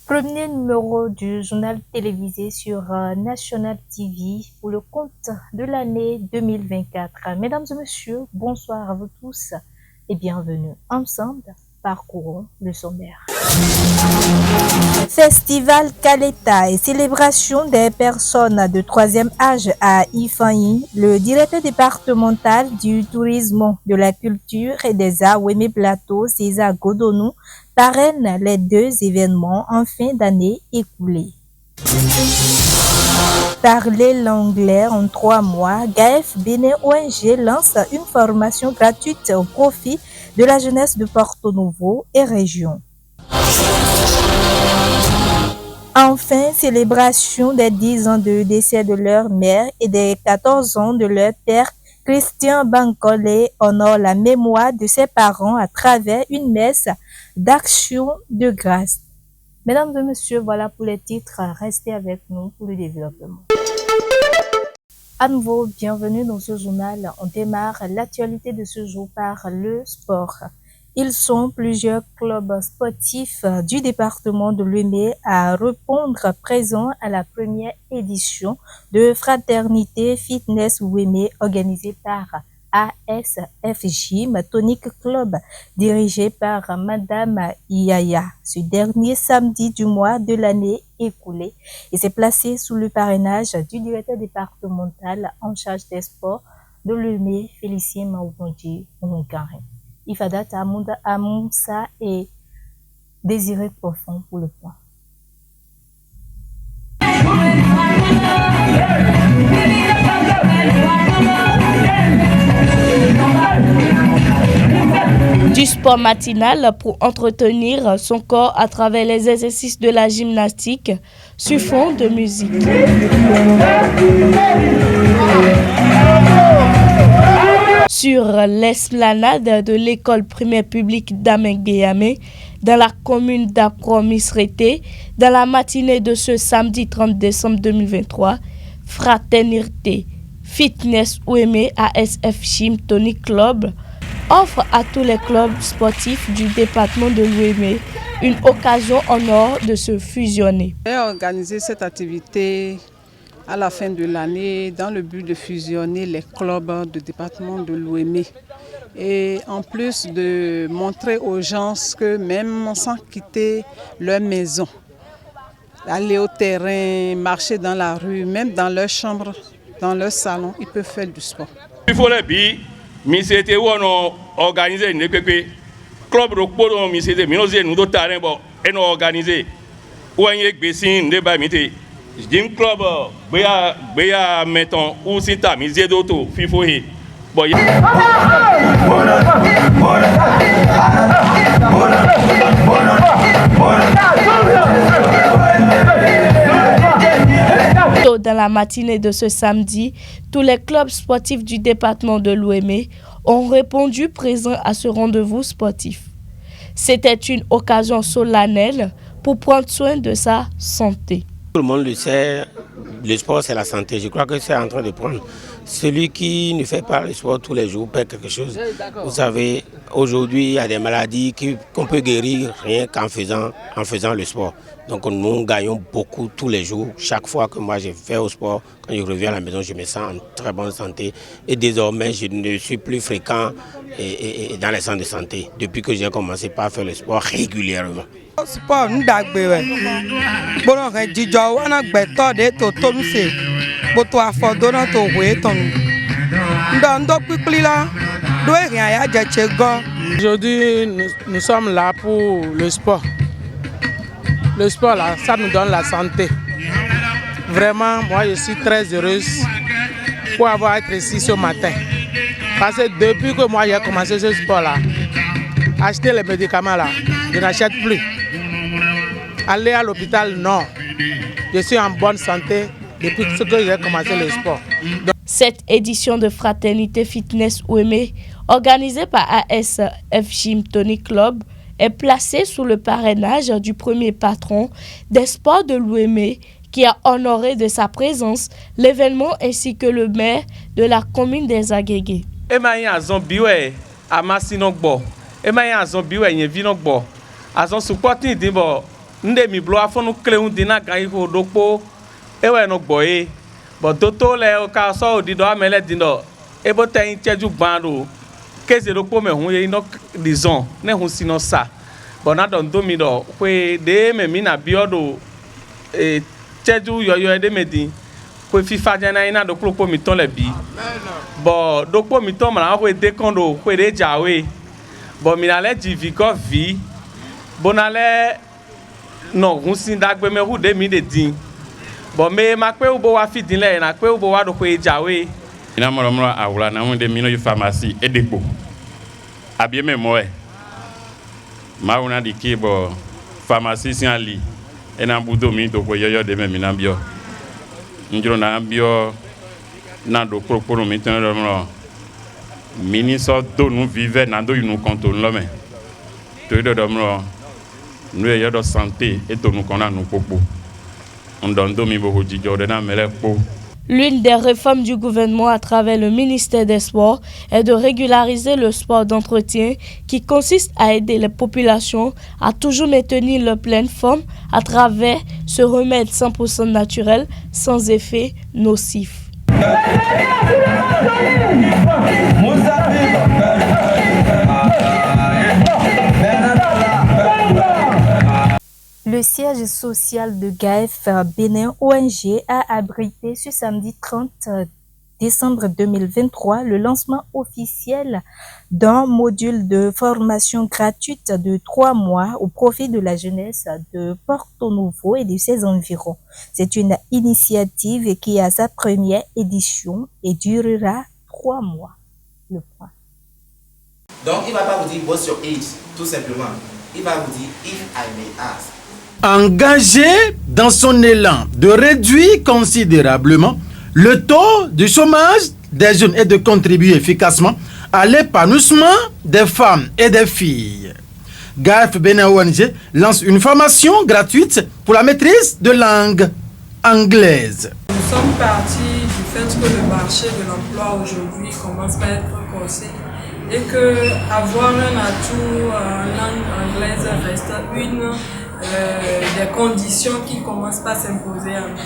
Premier numéro du journal télévisé sur National TV pour le compte de l'année 2024. Mesdames et messieurs, bonsoir à vous tous et bienvenue. Ensemble, parcourons le sommaire. Festival Kaleta et célébration des personnes de troisième âge à Ifanyi, le directeur départemental du tourisme, de la culture et des arts Wémé Plateau, César Godonou, parraine les deux événements en fin d'année écoulée. Parler l'anglais en 3 mois, GAEF Bénin ONG lance une formation gratuite au profit de la jeunesse de Porto Novo et région. Enfin, célébration des 10 ans de décès de leur mère et des 14 ans de leur père, Christian Bankole honore la mémoire de ses parents à travers une messe d'action de grâce. Mesdames et messieurs, voilà pour les titres. Restez avec nous pour le développement. À nouveau, bienvenue dans ce journal. On démarre l'actualité de ce jour par le sport. Ils sont plusieurs clubs sportifs du département de Louémé à répondre présents à la première édition de Fraternité Fitness Louémé organisée par ASF Gym Tonic Club dirigé par Madame Iyaya. Ce dernier samedi du mois de l'année écoulée et s'est placé sous le parrainage du directeur départemental en charge des sports de Louémé, Félicien Maoubondji Ongarin. Ifadat Amoussa et Désiré Profond pour le point. Du sport matinal pour entretenir son corps à travers les exercices de la gymnastique sur fond de musique. Sur l'esplanade de l'école primaire publique d'Amenguéamé, dans la commune d'Akro-Misrété, dans la matinée de ce samedi 30 décembre 2023, Fraternité Fitness Ouémé ASF Gym Tonic Club offre à tous les clubs sportifs du département de l'Ouémé une occasion en or de se fusionner. J'ai organisé cette activité à la fin de l'année dans le but de fusionner les clubs du département de l'Ouémé. Et en plus de montrer aux gens que même sans quitter leur maison, aller au terrain, marcher dans la rue, même dans leur chambre, dans leur salon, ils peuvent faire du sport. Il faut les billes, mais c'était où on a organisé une club de sport, mais c'était nous terrain et nous organisé. Où on a bessin de bamité. Gym club, béa mettons où c'est ta misé d'auto, fifoé. Dans la matinée de ce samedi, tous les clubs sportifs du département de l'Ouémé ont répondu présents à ce rendez-vous sportif. C'était une occasion solennelle pour prendre soin de sa santé. Tout le monde le sait, le sport c'est la santé. Je crois que c'est en train de prendre. Celui qui ne fait pas le sport tous les jours perd quelque chose. Vous savez, aujourd'hui il y a des maladies qu'on peut guérir rien qu'en faisant le sport. Donc nous gagnons beaucoup tous les jours. Chaque fois que moi je fais au sport, quand je reviens à la maison, je me sens en très bonne santé. Et désormais, je ne suis plus fréquent dans les centres de santé depuis que j'ai commencé par faire le sport régulièrement. Sport ndagbe bono ke jijo wana gbeto de to tomse boto afodona to we ton ndo pipli la do rien ya jeche go. Aujourd'hui nous sommes là pour le sport. Le sport là, ça nous donne la santé. Vraiment, moi je suis très heureuse pour avoir été ici ce matin. Parce que depuis que moi j'ai commencé ce sport là, acheter les médicaments là, je n'achète plus. Aller à l'hôpital, non. Je suis en bonne santé depuis que j'ai commencé le sport. Cette édition de Fraternité Fitness Ouémé, organisée par ASF Gym Tonic Club, est placée sous le parrainage du premier patron des sports de l'Ouémé qui a honoré de sa présence l'événement ainsi que le maire de la commune des Agégués. nde mi blo afɔ nu kle ŋu di na gã yi ko ɖokpo ewɔ nɔ gbɔ ye bɔn toto le ka sɔ odi dɔ ame le di dɔ ebo te ŋu tsedu gbã ɖo keze ɖokpo me hu ye nɔ dizɔn ne hu si nɔ sa bɔn na dɔ ŋdo mi dɔ ƒe ɖe me mi na biɔ ɖo tsedu yɔyɔ ɖe me di ƒe fifa dze na yina ɖokpo mi tɔ le bi bɔn ɖokpo mi tɔ mla ƒe de kɔn ɖo ƒe ɖe dzawe bɔn mi na le dzi vi kɔ vi bona le nɔ hu si dagbe me hu ɖe mi de di bɔn me ma kpe wo bo wa fi di le na kpe wo bo wa ɖo ƒe dzawe. Mina mɔlɔmɔlɔ awula na ŋu de mi no yi pharmacie edekpo abie me mɔɛ ma wuna di ke bɔ pharmacie si ali ena budo mi do ko yɔyɔ de me mina biɔ njoro na biɔ na do kpokporo mi tɛn dɔ mɔ minisɔ do nu vive na do yi nu kɔnto lɔ me to yi dɔ dɔ mɔ nu ye yɔ dɔ santé eto nu kɔn na nu kpokpo ŋdɔ ŋdo mi bo ho dzidzɔ de na me lɛ kpo. L'une des réformes du gouvernement à travers le ministère des Sports est de régulariser le sport d'entretien qui consiste à aider les populations à toujours maintenir leur pleine forme à travers ce remède 100% naturel sans effet nocif. Le siège social de GAEF Bénin ONG a abrité ce samedi 30 décembre 2023 le lancement officiel d'un module de formation gratuite de 3 mois au profit de la jeunesse de Porto Novo et de ses environs. C'est une initiative qui a sa première édition et durera 3 mois. Le point. Donc, il ne va pas vous dire what's your age, tout simplement. Il va vous dire if I may ask. Engagé dans son élan de réduire considérablement le taux de chômage des jeunes et de contribuer efficacement à l'épanouissement des femmes et des filles. GAEF Bénin ONG lance une formation gratuite pour la maîtrise de langue anglaise. Nous sommes partis du fait que le marché de l'emploi aujourd'hui commence à être corsé et que avoir un atout en langue anglaise reste une des conditions qui commencent pas à s'imposer à nous.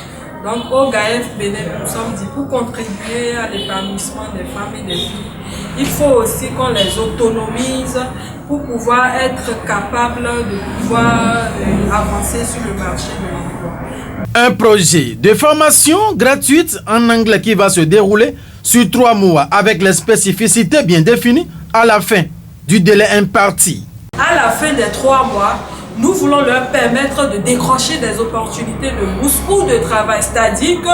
Donc au GAEF Bénin, nous sommes dit pour contribuer à l'épanouissement des femmes et des filles, il faut aussi qu'on les autonomise pour pouvoir être capable de pouvoir avancer sur le marché de l'emploi. Un projet de formation gratuite en anglais qui va se dérouler sur 3 mois avec les spécificités bien définies à la fin du délai imparti. À la fin des 3 mois, nous voulons leur permettre de décrocher des opportunités de bourse ou de travail. C'est-à-dire que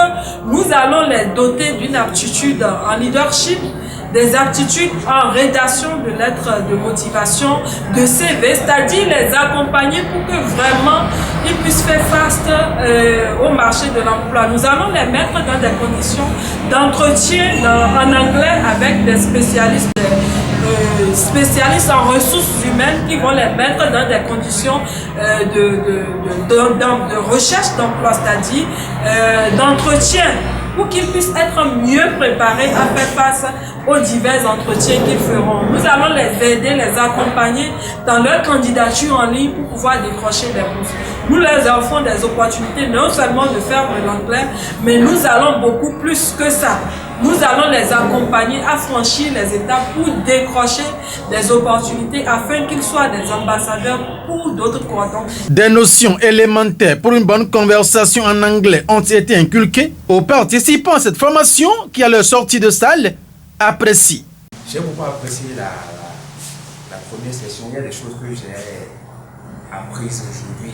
nous allons les doter d'une aptitude en leadership, des aptitudes en rédaction de lettres de motivation, de CV, c'est-à-dire les accompagner pour que vraiment ils puissent faire face au marché de l'emploi. Nous allons les mettre dans des conditions d'entretien en anglais avec des spécialistes en ressources humaines qui vont les mettre dans des conditions de recherche d'emploi, c'est-à-dire d'entretien, pour qu'ils puissent être mieux préparés à faire face aux divers entretiens qu'ils feront. Nous allons les aider, les accompagner dans leur candidature en ligne pour pouvoir décrocher des bourses. Nous leur offrons des opportunités non seulement de faire de l'anglais, mais nous allons beaucoup plus que ça. Nous allons les accompagner à franchir les étapes pour décrocher des opportunités afin qu'ils soient des ambassadeurs pour d'autres cantons. Des notions élémentaires pour une bonne conversation en anglais ont été inculquées aux participants à cette formation qui, à leur sortie de salle, apprécient. J'ai beaucoup apprécié la première session. Il y a des choses que j'ai apprises aujourd'hui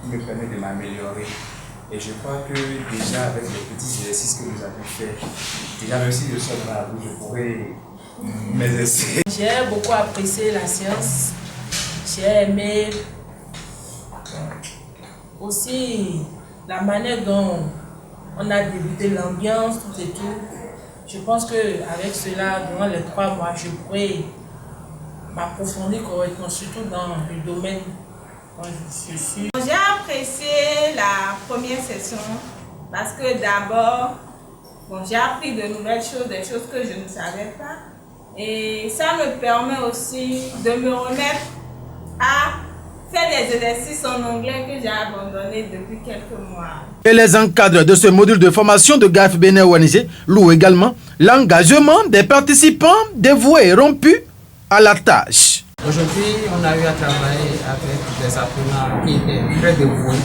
qui me permettent de m'améliorer. Et je crois que déjà avec les petits exercices que nous avons fait, déjà même si je suis dans la rue, je pourrais m'exercer. J'ai beaucoup apprécié la séance. J'ai aimé aussi la manière dont on a débuté l'ambiance, tout et tout. Je pense qu'avec cela, durant les 3 mois, je pourrais m'approfondir correctement, surtout dans le domaine dont je suis. J'ai apprécié la première session parce que d'abord, j'ai appris de nouvelles choses, des choses que je ne savais pas. Et ça me permet aussi de me remettre à faire des les exercices en anglais que j'ai abandonnés depuis quelques mois. Et les encadreurs de ce module de formation de GAF Bénin ONG louent également l'engagement des participants dévoués et rompus à la tâche. Aujourd'hui, on a eu à travailler avec des apprenants qui étaient très dévoués,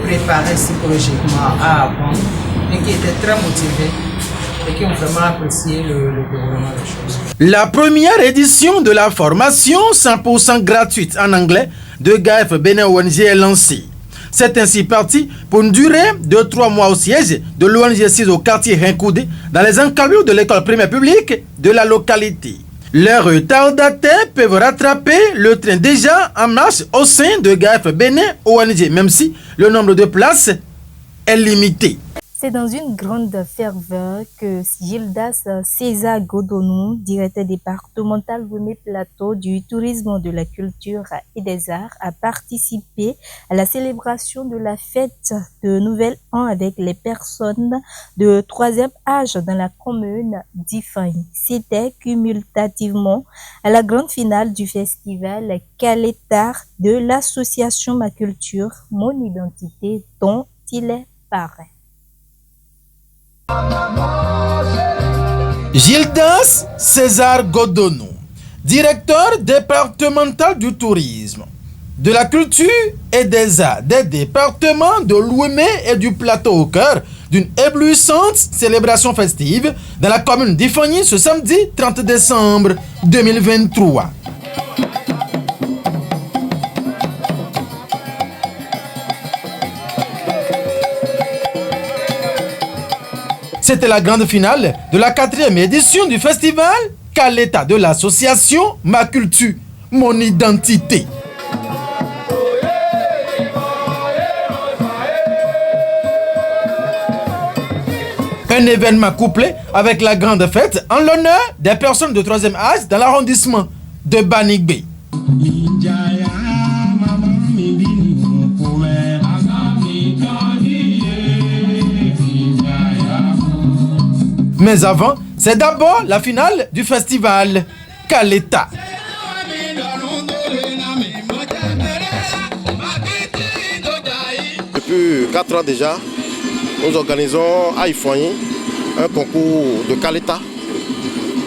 préparés psychologiquement à apprendre et qui étaient très motivés et qui ont vraiment apprécié le déroulement des choses. La première édition de la formation 100% gratuite en anglais de GAF Bénin ONG est lancée. C'est ainsi parti pour une durée de 3 mois au siège de l'ONG 6 au quartier Rincoudé dans les encablures de l'école primaire publique de la localité. Les retardataires peuvent rattraper le train déjà en marche au sein de GAF Bénin ONG, même si le nombre de places est limité. C'est dans une grande ferveur que Gildas César Godonou, directeur départemental Louémé Plateau du tourisme, de la culture et des arts, a participé à la célébration de la fête de Nouvel An avec les personnes de 3e âge dans la commune d'Ifani. C'était cumulativement à la grande finale du festival Calétar de l'association Ma Culture, Mon Identité, dont il est parrain. Gildas César Godonou, directeur départemental du tourisme, de la culture et des arts des départements de Louémé et du Plateau au cœur d'une éblouissante célébration festive dans la commune d'Ifani ce samedi 30 décembre 2023. C'était la grande finale de la 4e édition du festival Calétar de l'association Ma Culture, Mon Identité. Un événement couplé avec la grande fête en l'honneur des personnes de 3e âge dans l'arrondissement de Banigbe. Mais avant, c'est d'abord la finale du festival Calétar. Depuis 4 ans déjà, nous organisons à Ifani un concours de Calétar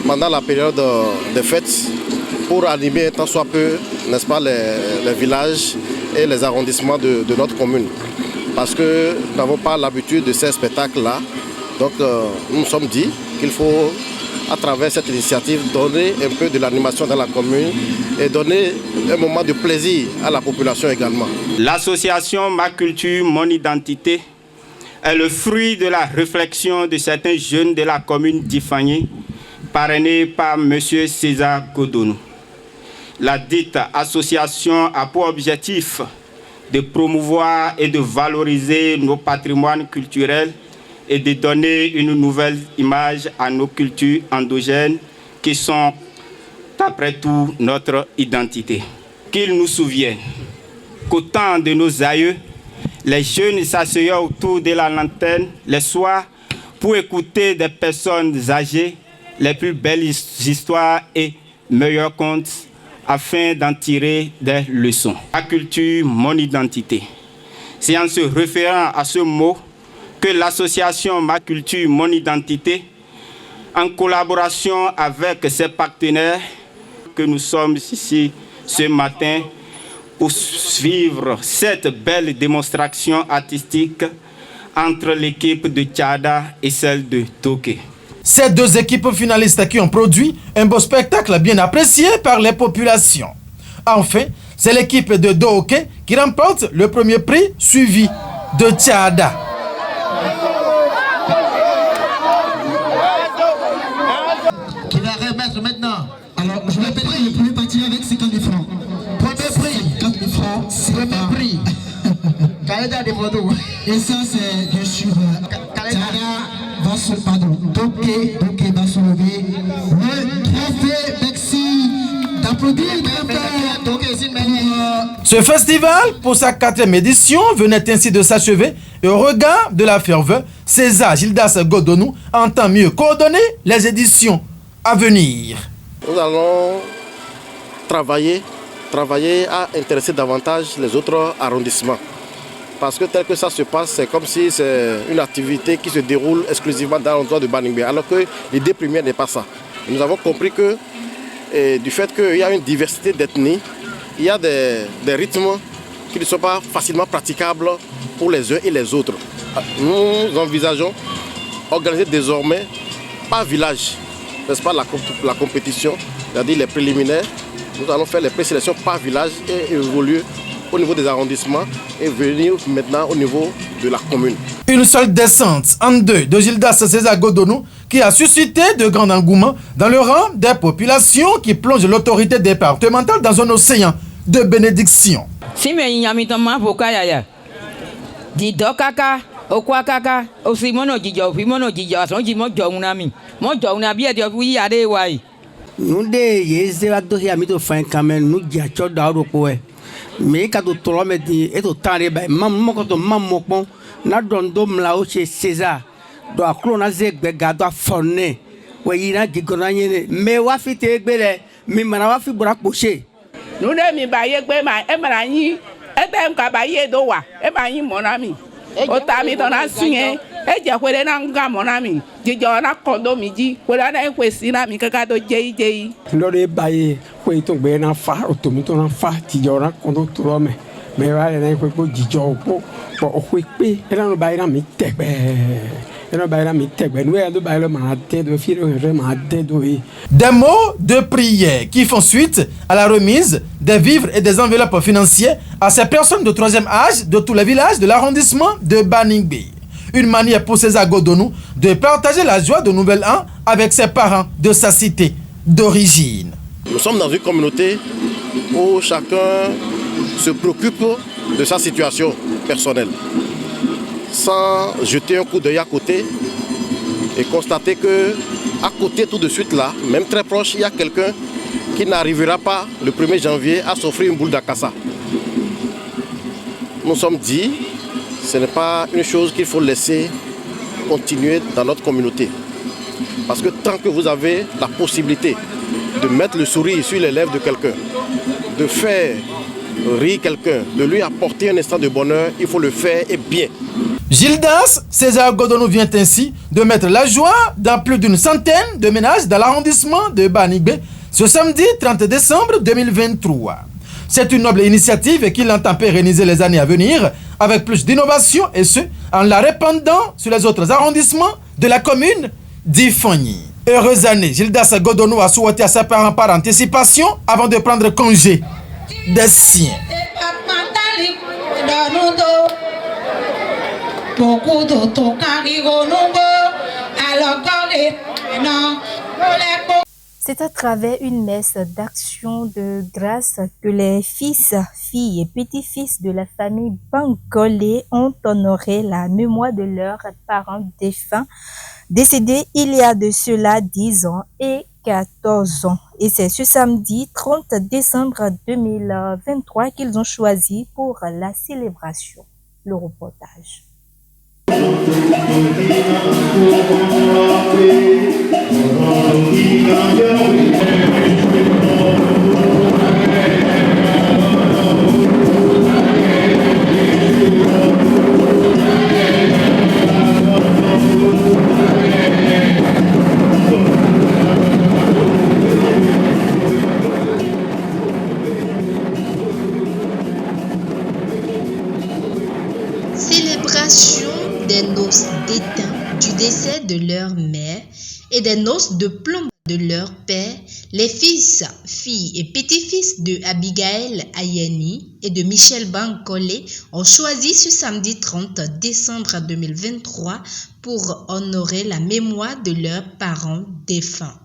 pendant la période des fêtes pour animer tant soit peu, n'est-ce pas, les villages et les arrondissements de notre commune. Parce que nous n'avons pas l'habitude de ces spectacles-là. Donc nous nous sommes dit qu'il faut, à travers cette initiative, donner un peu de l'animation dans la commune et donner un moment de plaisir à la population également. L'association Ma Culture, Mon Identité est le fruit de la réflexion de certains jeunes de la commune d'Ifani, parrainés par M. César Godonou. La dite association a pour objectif de promouvoir et de valoriser nos patrimoines culturels et de donner une nouvelle image à nos cultures endogènes qui sont, après tout, notre identité. Qu'ils nous souviennent qu'au temps de nos aïeux, les jeunes s'asseyaient autour de la lanterne les soirs pour écouter des personnes âgées les plus belles histoires et meilleurs contes afin d'en tirer des leçons. Ma culture, mon identité. C'est en se référant à ce mot que l'association Ma Culture, Mon Identité, en collaboration avec ses partenaires, que nous sommes ici ce matin pour suivre cette belle démonstration artistique entre l'équipe de Tchada et celle de Toké. Ces deux équipes finalistes qui ont produit un beau spectacle bien apprécié par les populations. Enfin, c'est l'équipe de Doké qui remporte le premier prix suivi de Tchada. Qui va remettre maintenant. Alors, je vais payer le premier parti avec 50 000 francs. Premier prix, 50 000 francs. Premier prix. Calétar de Bordeaux. Et ça, c'est bien sûr. Tchada va se pardon. Doké va se lever. Le trophée, merci d'applaudir. Ce festival, pour sa 4e édition, venait ainsi de s'achever et au regard de la ferveur, César Gildas Godonou entend mieux coordonner les éditions à venir. Nous allons travailler travailler à intéresser davantage les autres arrondissements. Parce que tel que ça se passe, c'est comme si c'est une activité qui se déroule exclusivement dans l'endroit de Baningbe, alors que l'idée première n'est pas ça. Et nous avons compris que du fait qu'il y a une diversité d'ethnies, il y a des rythmes qui ne sont pas facilement praticables pour les uns et les autres. Nous envisageons organiser désormais par village, n'est-ce pas, la compétition, c'est-à-dire les préliminaires. Nous allons faire les présélections par village et évoluer au niveau des arrondissements et venir maintenant au niveau de la commune. Une seule descente en deux de Gildas César Godonou qui a suscité de grand engouement dans le rang des populations qui plongent l'autorité départementale dans un océan de bénédiction. Si me yamitomma vokaya di dokaka okwakaka osimono jijo fimono jijo so jimo jounami mo jounabi e dio wi ade wai nous de yeze wa do ya mi to fin kamen nous ja cho da ro po e me ka to tolo me di e to tare ba mam ko to mam mo pon na dondo mla o che César do akro na ze gbega do afone we yina jigona yene me wa fi te gbere mi mara wa fi bora poche nous de mi ba ye gbe ma e mara yin e te nka ba ye do wa e ba yin monami o ta mi to na sinye e je kwere na nga monami jijo na kondo mi ji kwere na kwesi na mi kaka do jei lore ba ye kwe to gbe na fa o to mi to na fa jijo na kondo to me wa le na kwe ko jijo po o kwe pe e na ba ira mi tegbe Des mots de prière qui font suite à la remise des vivres et des enveloppes financières à ces personnes de troisième âge de tous les villages de l'arrondissement de Baningbe. Une manière pour César Godonou de partager la joie de Nouvel An avec ses parents de sa cité d'origine. Nous sommes dans une communauté où chacun se préoccupe de sa situation personnelle, sans jeter un coup d'œil à côté et constater que à côté tout de suite là, même très proche, il y a quelqu'un qui n'arrivera pas le 1er janvier à s'offrir une boule d'akassa. Nous sommes dit, ce n'est pas une chose qu'il faut laisser continuer dans notre communauté. Parce que tant que vous avez la possibilité de mettre le sourire sur les lèvres de quelqu'un, de faire rire quelqu'un, de lui apporter un instant de bonheur, il faut le faire et bien. Gildas César Godonou vient ainsi de mettre la joie dans plus d'une centaine de ménages dans l'arrondissement de Baningbe ce samedi 30 décembre 2023. C'est une noble initiative qu'il entend pérenniser les années à venir avec plus d'innovation et ce, en la répandant sur les autres arrondissements de la commune d'Ifani. Heureuse année, Gildas Godonou a souhaité à ses parents par anticipation avant de prendre congé des siens. C'est à travers une messe d'action de grâce que les fils, filles et petits-fils de la famille Bankole ont honoré la mémoire de leurs parents défunts, décédés il y a de cela 10 ans et 14 ans. Et c'est ce samedi 30 décembre 2023 qu'ils ont choisi pour la célébration. Le reportage. Célébration des noces d'étain du décès de leur mère et des noces de plomb de leur père, les fils, filles et petits-fils de Abigail Ayeni et de Michel Bankole ont choisi ce samedi 30 décembre 2023 pour honorer la mémoire de leurs parents défunts.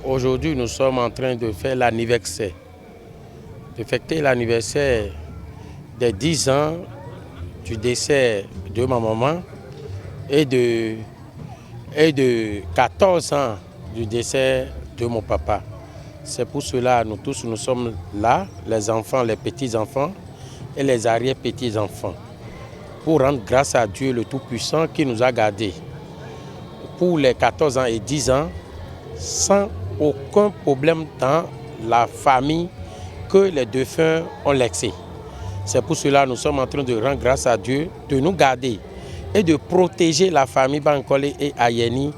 Aujourd'hui, nous sommes en train de faire l'anniversaire, de fêter l'anniversaire des 10 ans du décès de ma maman et de 14 ans du décès de mon papa. C'est pour cela que nous tous nous sommes là, les enfants, les petits-enfants et les arrière-petits-enfants, pour rendre grâce à Dieu le Tout-Puissant qui nous a gardés pour les 14 ans et 10 ans sans aucun problème dans la famille que les défunts ont laissé. C'est pour cela que nous sommes en train de rendre grâce à Dieu, de nous garder et de protéger la famille Bankole et Ayeni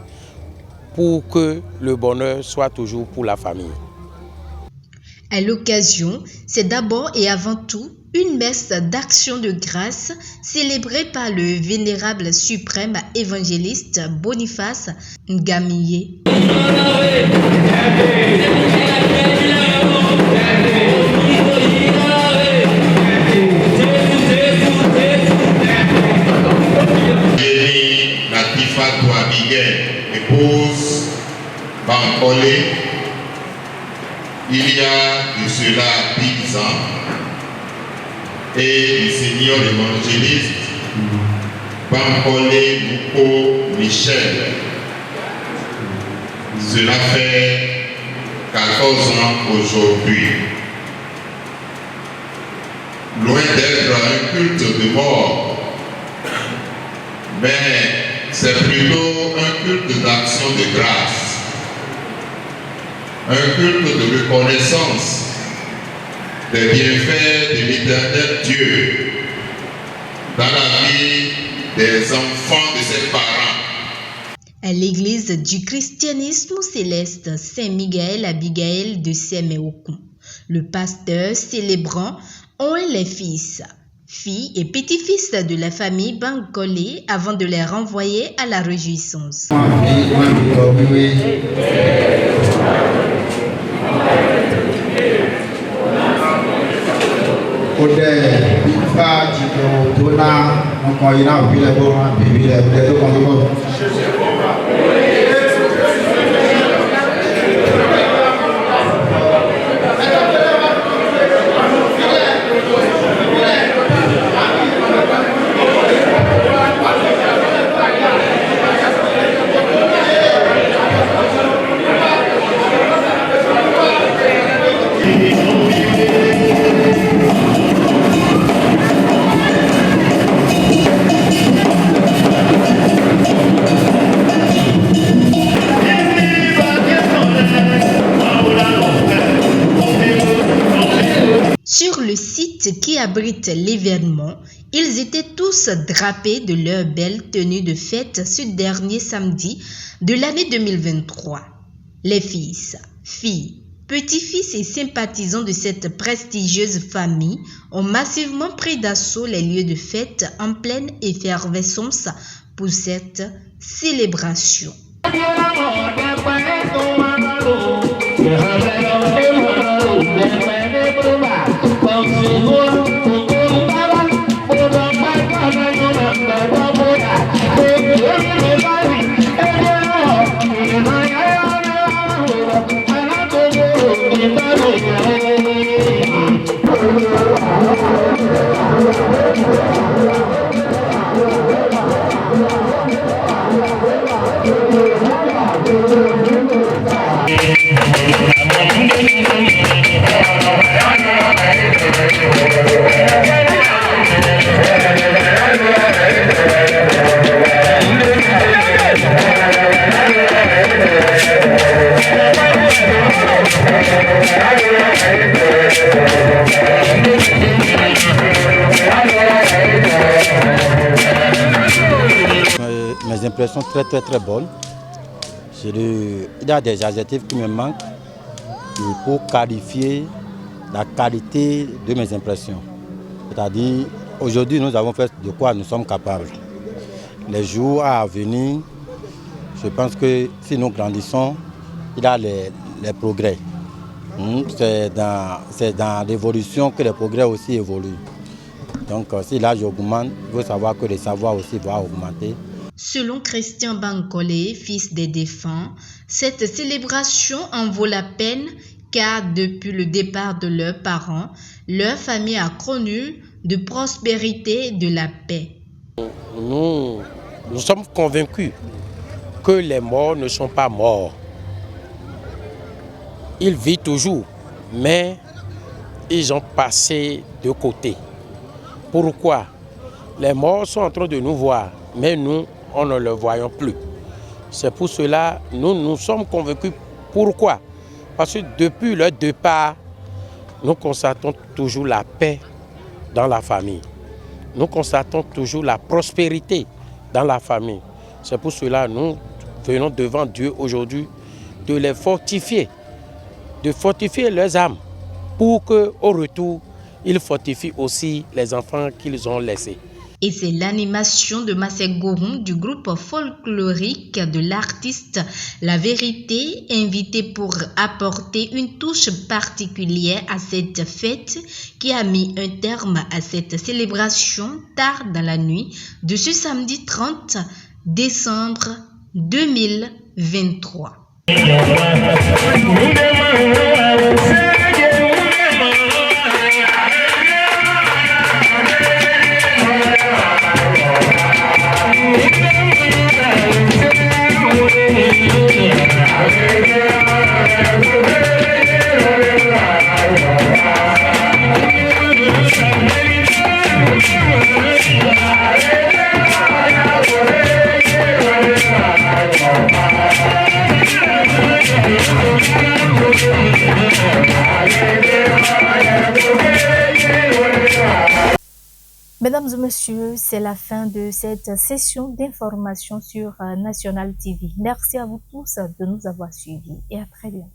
pour que le bonheur soit toujours pour la famille. À l'occasion, c'est d'abord et avant tout une messe d'action de grâce célébrée par le vénérable suprême évangéliste Boniface Ngamiye. Natifatou Abigail, épouse Bankole, il y a de cela 10 ans, et le Seigneur évangéliste Bankole Mouko Michel. Cela fait 14 ans aujourd'hui. Loin d'être un culte de mort, mais c'est plutôt un culte d'action de grâce, un culte de reconnaissance des bienfaits de l'Éternel Dieu dans la vie des enfants de ses parents. À l'église du christianisme céleste Saint-Miguel Abigail de Semeokun, le pasteur célébrant ont les fils, filles et petits-fils de la famille Bankole avant de les renvoyer à la réjouissance. Sur le site qui abrite l'événement, ils étaient tous drapés de leur belle tenue de fête ce dernier samedi de l'année 2023. Les fils, filles, petits-fils et sympathisants de cette prestigieuse famille ont massivement pris d'assaut les lieux de fête en pleine effervescence pour cette célébration. Mes impressions très bonnes. Il y a des adjectifs qui me manquent pour qualifier la qualité de mes impressions. C'est-à-dire, aujourd'hui, nous avons fait de quoi nous sommes capables. Les jours à venir, je pense que si nous grandissons, il y a les progrès. C'est dans l'évolution que les progrès aussi évoluent. Donc, si l'âge augmente, il faut savoir que les savoirs aussi vont augmenter. Selon Christian Bankole, fils des défunts, cette célébration en vaut la peine car depuis le départ de leurs parents, leur famille a connu de prospérité et de la paix. Nous sommes convaincus que les morts ne sont pas morts. Ils vivent toujours, mais ils ont passé de côté. Pourquoi? Les morts sont en train de nous voir, mais nous, on ne le voyons plus. C'est pour cela que nous sommes convaincus. Pourquoi? Parce que depuis leur départ, nous constatons toujours la paix dans la famille. Nous constatons toujours la prospérité dans la famille. C'est pour cela que nous venons devant Dieu aujourd'hui de les fortifier, de fortifier leurs âmes pour qu'au retour, ils fortifient aussi les enfants qu'ils ont laissés. Et c'est l'animation de Massé Goron du groupe folklorique de l'artiste La Vérité, invité pour apporter une touche particulière à cette fête qui a mis un terme à cette célébration tard dans la nuit de ce samedi 30 décembre 2023. Mesdames et messieurs, c'est la fin de cette session d'information sur National TV. Merci à vous tous de nous avoir suivis et à très bientôt.